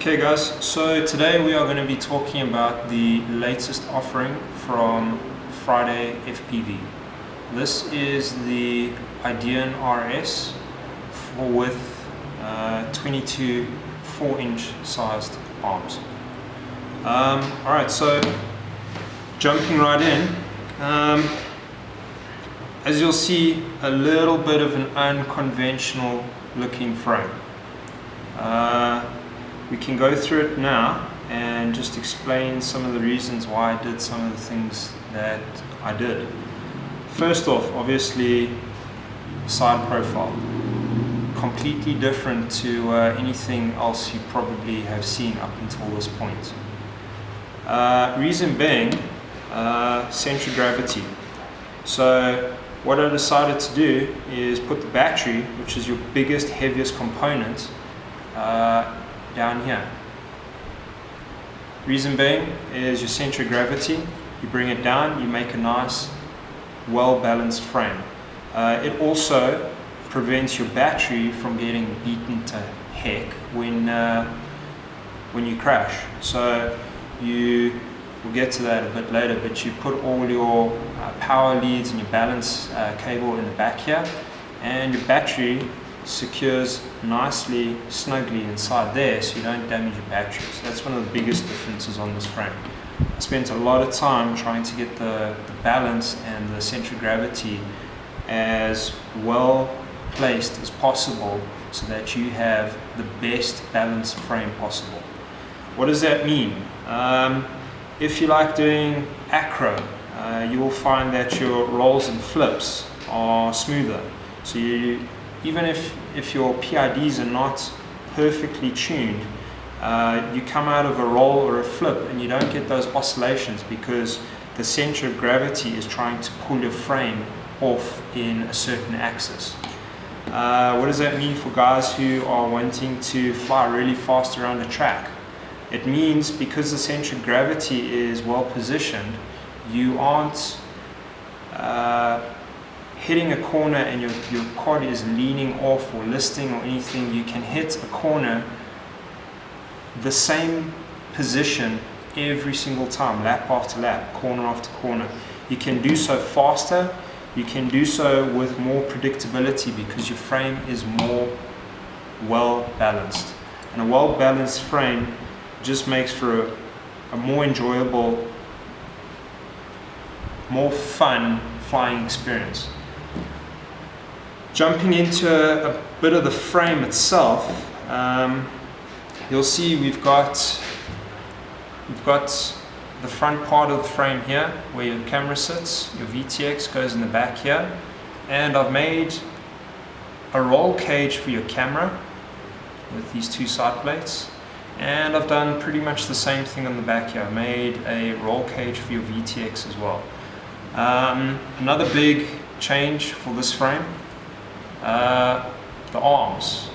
Okay guys, so today we are going to be talking about the latest offering from FridayFPV. This is the IdeinRS with 22 4-inch sized arms. Alright, so jumping right in, as you'll see, a little bit of an unconventional looking frame. We can go through it now and just explain some of the reasons why I did some of the things that I did. First off, obviously, side profile. Completely different to anything else you probably have seen up until this point. Reason being, center of gravity. So what I decided to do is put the battery, which is your biggest, heaviest component, down here. Reason being is your center of gravity. You bring it down, you make a nice, well-balanced frame. It also prevents your battery from getting beaten to heck when you crash. So we'll get to that a bit later, but you put all your power leads and your balance cable in the back here, and your battery secures nicely, snugly inside there, so you don't damage your battery. So that's one of the biggest differences on this frame. I spent a lot of time trying to get the balance and the center of gravity as well placed as possible so that you have the best balanced frame possible. What does that mean? If you like doing acro, you will find that your rolls and flips are smoother. So even if your PIDs are not perfectly tuned, you come out of a roll or a flip and you don't get those oscillations because the center of gravity is trying to pull your frame off in a certain axis. What does that mean for guys who are wanting to fly really fast around a track? It means because the center of gravity is well positioned, you aren't hitting a corner and your quad is leaning off or listing or anything. You can hit a corner the same position every single time, lap after lap, corner after corner. You can do so faster, you can do so with more predictability because your frame is more well balanced. And a well balanced frame just makes for a more enjoyable, more fun flying experience. Jumping into a bit of the frame itself, you'll see we've got the front part of the frame here where your camera sits, your VTX goes in the back here, and I've made a roll cage for your camera with these two side plates, and I've done pretty much the same thing on the back here. I've made a roll cage for your VTX as well. Another big change for this frame, the arms.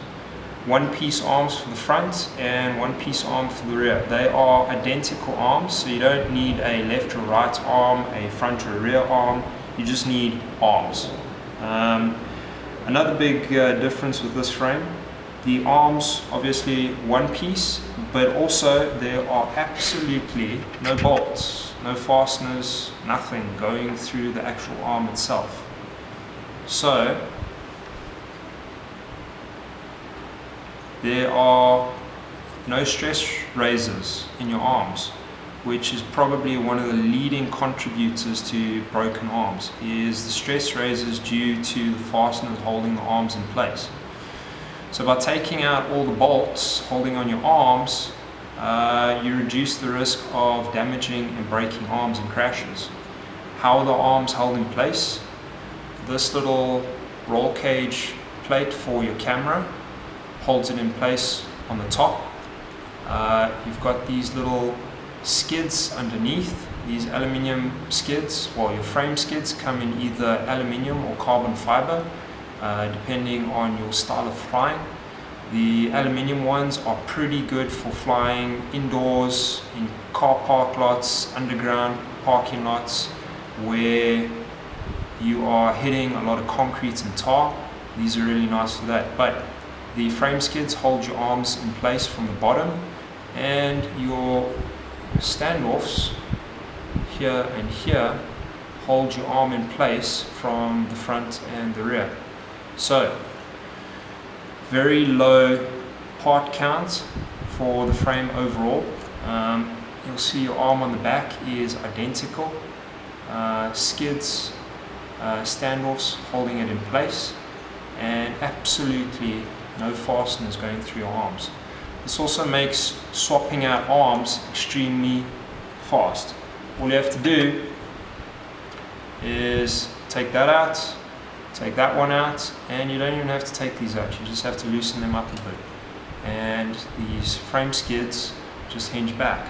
One piece arms for the front and one piece arm for the rear. They are identical arms, so you don't need a left or right arm, a front or a rear arm. You just need arms. Another big difference with this frame, the arms obviously one piece, but also there are absolutely no bolts, no fasteners, nothing going through the actual arm itself. So there are no stress raisers in your arms, which is probably one of the leading contributors to broken arms, is the stress raisers due to the fasteners holding the arms in place. So by taking out all the bolts holding on your arms, you reduce the risk of damaging and breaking arms in crashes. How are the arms held in place? This little roll cage plate for your camera holds it in place on the top. You've got these little skids underneath, these aluminium skids. Well, your frame skids come in either aluminium or carbon fiber, depending on your style of flying. The aluminium ones are pretty good for flying indoors, in car park lots, underground parking lots, where you are hitting a lot of concrete and tar. These are really nice for that. But the frame skids hold your arms in place from the bottom, and your standoffs here and here hold your arm in place from the front and the rear. So very low part count for the frame overall. You'll see your arm on the back is identical, skids, standoffs holding it in place, and absolutely no fasteners going through your arms. This also makes swapping out arms extremely fast. All you have to do is take that out, take that one out, and you don't even have to take these out, you just have to loosen them up a bit. And these frame skids just hinge back.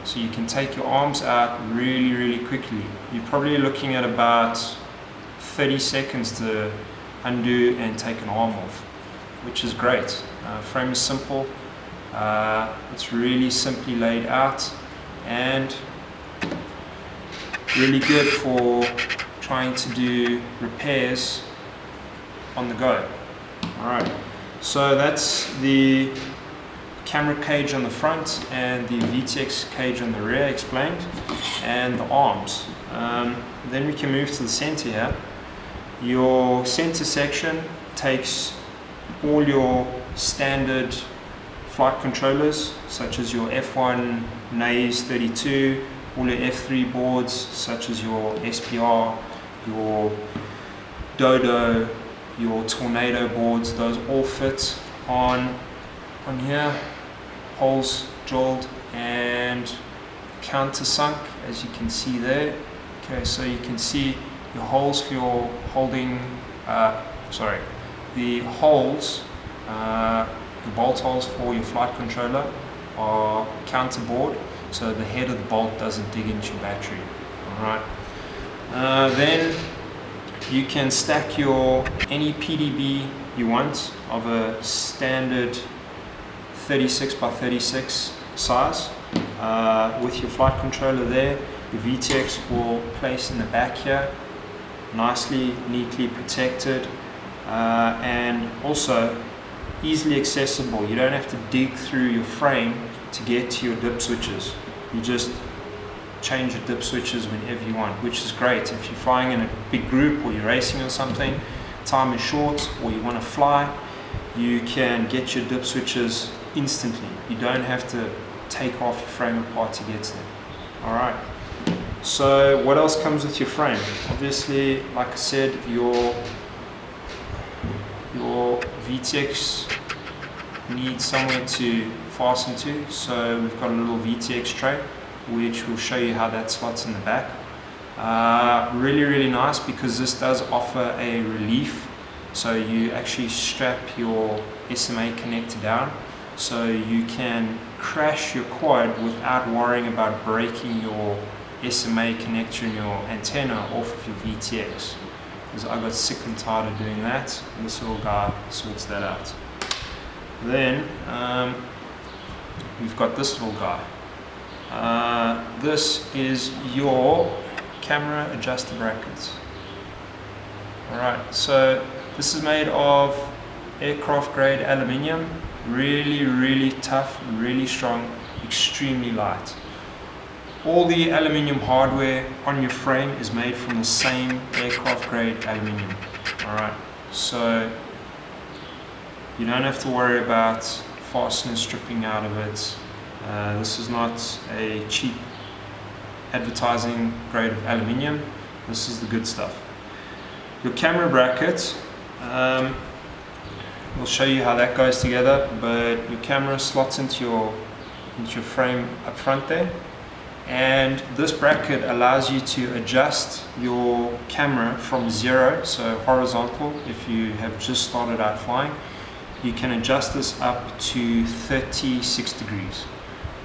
So you can take your arms out really, really quickly. You're probably looking at about 30 seconds to undo and take an arm off, which is great. Frame is simple, it's really simply laid out, and really good for trying to do repairs on the go. Alright, so that's the camera cage on the front and the VTX cage on the rear explained, and the arms. Then we can move to the center here. Your center section takes all your standard flight controllers, such as your F1 Naze 32, all your F3 boards, such as your SPR, your Dodo, your Tornado boards. Those all fit on here, holes drilled and countersunk, as you can see there. Okay, so you can see your holes for your holding, the holes, the bolt holes for your flight controller are counterbored, so the head of the bolt doesn't dig into your battery. Alright. Then you can stack any PDB you want of a standard 36 by 36 size with your flight controller there. The VTX will place in the back here, nicely, neatly protected, and also easily accessible. You don't have to dig through your frame to get to your dip switches. You just change your dip switches whenever you want, which is great. If you're flying in a big group or you're racing or something, time is short, or you want to fly, you can get your dip switches instantly. You don't have to take off your frame apart to get to them. Alright, so what else comes with your frame? Obviously, like I said, your VTX needs somewhere to fasten to, so we've got a little VTX tray, which will show you how that slots in the back. Really nice, because this does offer a relief, so you actually strap your SMA connector down, so you can crash your quad without worrying about breaking your SMA connector and your antenna off of your VTX, because I got sick and tired of doing that, and this little guy sorts that out. Then we've got this little guy. This is your camera adjuster brackets. Alright, so this is made of aircraft grade aluminium, really tough, really strong, extremely light. All the aluminium hardware on your frame is made from the same aircraft grade aluminium. Alright, so you don't have to worry about fasteners stripping out of it. This is not a cheap advertising grade of aluminium. This is the good stuff. Your camera bracket, we'll show you how that goes together, but your camera slots into your frame up front there, and this bracket allows you to adjust your camera from 0, so horizontal. If you have just started out flying, you can adjust this up to 36 degrees.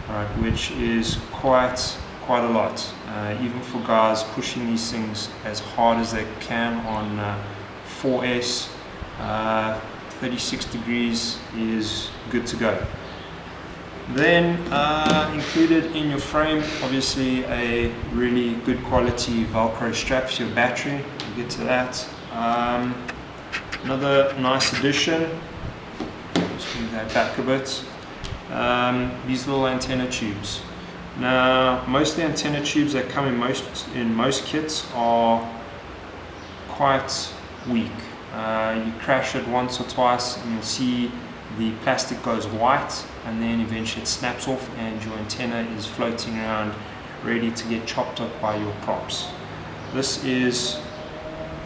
Alright, which is quite a lot, even for guys pushing these things as hard as they can on 4S. 36 degrees is good to go. Then included in your frame, obviously, a really good quality Velcro strap for your battery. We'll get to that. Another nice addition, just move that back a bit, these little antenna tubes. Now, most of the antenna tubes that come in most kits are quite weak. You crash it once or twice and you'll see the plastic goes white, and then eventually it snaps off and your antenna is floating around ready to get chopped up by your props. This is,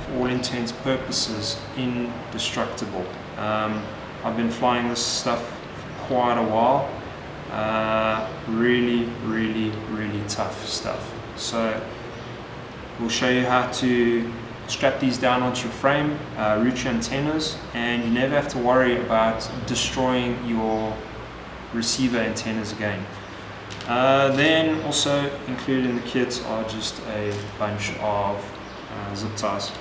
for all intents and purposes, indestructible. I've been flying this stuff for quite a while. Really tough stuff. So we'll show you how to strap these down onto your frame, route your antennas, and you never have to worry about destroying your receiver antennas again. Then also included in the kits are just a bunch of zip ties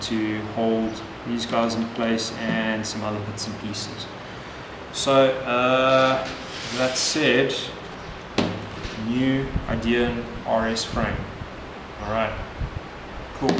to hold these guys in place and some other bits and pieces. So that said, new IdeinRS frame. Alright, cool.